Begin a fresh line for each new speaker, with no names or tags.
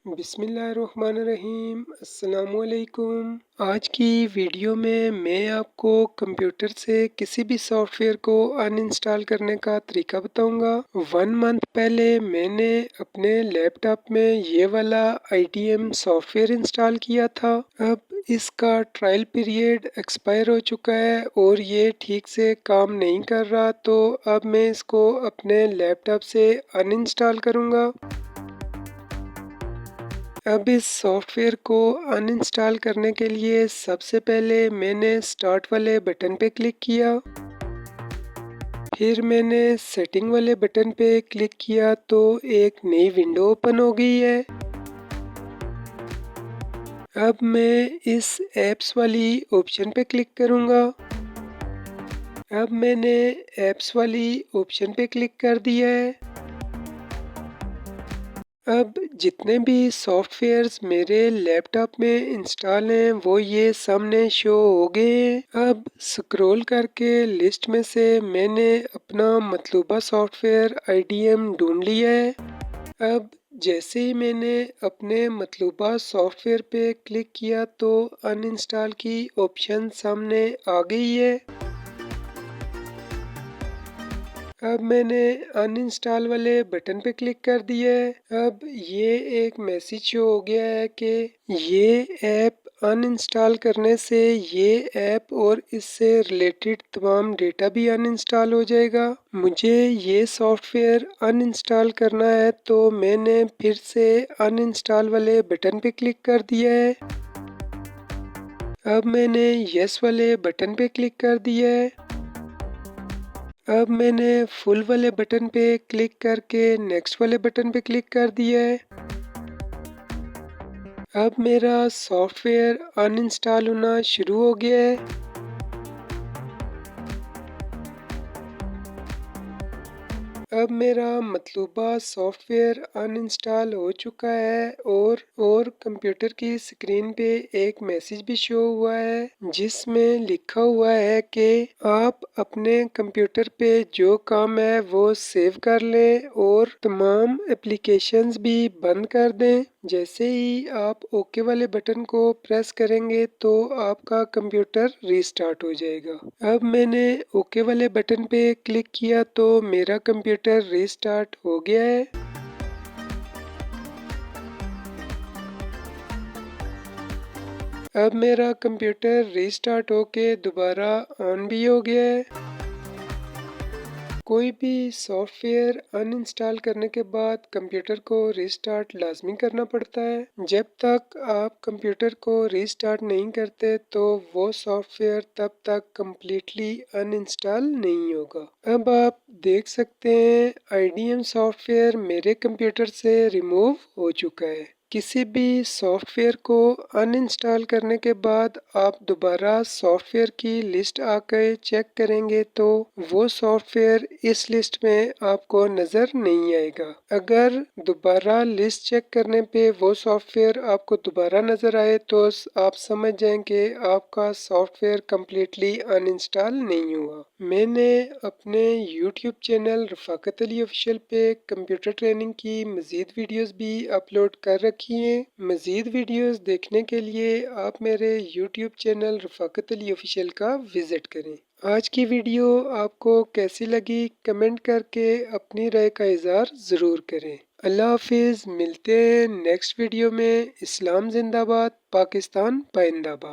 بسم اللہ الرحمن الرحیم۔ السلام علیکم۔ آج کی ویڈیو میں آپ کو کمپیوٹر سے کسی بھی سافٹ ویئر کو ان انسٹال کرنے کا طریقہ بتاؤں گا۔ 1 منتھ پہلے میں نے اپنے لیپ ٹاپ میں یہ والا IDM سافٹ ویئر انسٹال کیا تھا۔ اب اس کا ٹرائل پیریڈ ایکسپائر ہو چکا ہے اور یہ ٹھیک سے کام نہیں کر رہا، تو اب میں اس کو اپنے لیپ ٹاپ سے ان انسٹال کروں گا۔ اب اس سافٹ ویئر کو ان انسٹال کرنے کے لیے سب سے پہلے میں نے اسٹارٹ والے بٹن پہ کلک کیا، پھر میں نے سیٹنگ والے بٹن پہ کلک کیا تو ایک نئی ونڈو اوپن ہو گئی ہے۔ اب میں اس ایپس والی آپشن پہ کلک کروں گا۔ اب میں نے ایپس والی آپشن پہ کلک کر دیا ہے۔ اب جتنے بھی سافٹ ویئرز میرے لیپ ٹاپ میں انسٹال ہیں وہ یہ سامنے شو ہو گئے ہیں۔ اب سکرول کر کے لسٹ میں سے میں نے اپنا مطلوبہ سافٹ ویئر IDM ڈھونڈ لیا ہے۔ اب جیسے ہی میں نے اپنے مطلوبہ سافٹ ویئر پہ کلک کیا تو ان انسٹال کی آپشن سامنے آ گئی ہے۔ اب میں نے ان انسٹال والے بٹن پہ کلک کر دیا ہے۔ اب یہ ایک میسیج شو ہو گیا ہے کہ یہ ایپ ان انسٹال کرنے سے یہ ایپ اور اس سے ریلیٹڈ تمام ڈیٹا بھی ان انسٹال ہو جائے گا۔ مجھے یہ سافٹ ویئر ان انسٹال کرنا ہے تو میں نے پھر سے ان انسٹال والے بٹن پہ کلک کر دیا ہے۔ اب میں نے یس والے بٹن پہ کلک کر دیا ہے۔ اب میں نے فل والے بٹن پہ کلک کر کے نیکسٹ والے بٹن پہ کلک کر دیا ہے۔ اب میرا سافٹ ویئر ان انسٹال ہونا شروع ہو گیا ہے۔ اب میرا مطلوبہ سافٹ ویئر ان انسٹال ہو چکا ہے اور کمپیوٹر کی اسکرین پہ ایک میسیج بھی شو ہوا ہے جس میں لکھا ہوا ہے کہ آپ اپنے کمپیوٹر پہ جو کام ہے وہ سیو کر لیں اور تمام اپلیکیشنز بھی بند کر دیں۔ جیسے ہی آپ اوکے والے بٹن کو پریس کریں گے تو آپ کا کمپیوٹر ریسٹارٹ ہو جائے گا۔ اب میں نے اوکے والے بٹن پہ کلک کیا تو میرا کمپیوٹر ریسٹارٹ ہو گیا ہے۔ اب میرا کمپیوٹر ریسٹارٹ ہو کے دوبارہ آن بھی ہو گیا ہے۔ کوئی بھی سافٹ ویئر ان انسٹال کرنے کے بعد کمپیوٹر کو ریسٹارٹ لازمی کرنا پڑتا ہے۔ جب تک آپ کمپیوٹر کو ریسٹارٹ نہیں کرتے تو وہ سافٹ ویئر تب تک کمپلیٹلی ان انسٹال نہیں ہوگا۔ اب آپ دیکھ سکتے ہیں IDM سافٹ ویئر میرے کمپیوٹر سے ریموو ہو چکا ہے۔ کسی بھی سافٹ ویئر کو ان انسٹال کرنے کے بعد آپ دوبارہ سافٹ ویئر کی لسٹ آ کے چیک کریں گے تو وہ سافٹ ویئر اس لسٹ میں آپ کو نظر نہیں آئے گا۔ اگر دوبارہ لسٹ چیک کرنے پہ وہ سافٹ ویئر آپ کو دوبارہ نظر آئے تو آپ سمجھ جائیں کہ آپ کا soft where completely in install نہیں ہوا۔ میں نے اپنے YouTube چینل رفاقت علی آفیشیل پہ کمپیوٹر ٹریننگ کی مزید ویڈیوز بھی اپلوڈ کر رکھی ہیں۔ مزید ویڈیوز دیکھنے کے لیے آپ میرے YouTube چینل رفاقت علی آفیشیل کا وزٹ کریں۔ آج کی ویڈیو آپ کو کیسی لگی کمنٹ کر کے اپنی رائے کا اظہار ضرور کریں۔ اللہ حافظ، ملتے ہیں نیکسٹ ویڈیو میں۔ اسلام زندہ باد، پاکستان پائندہ باد۔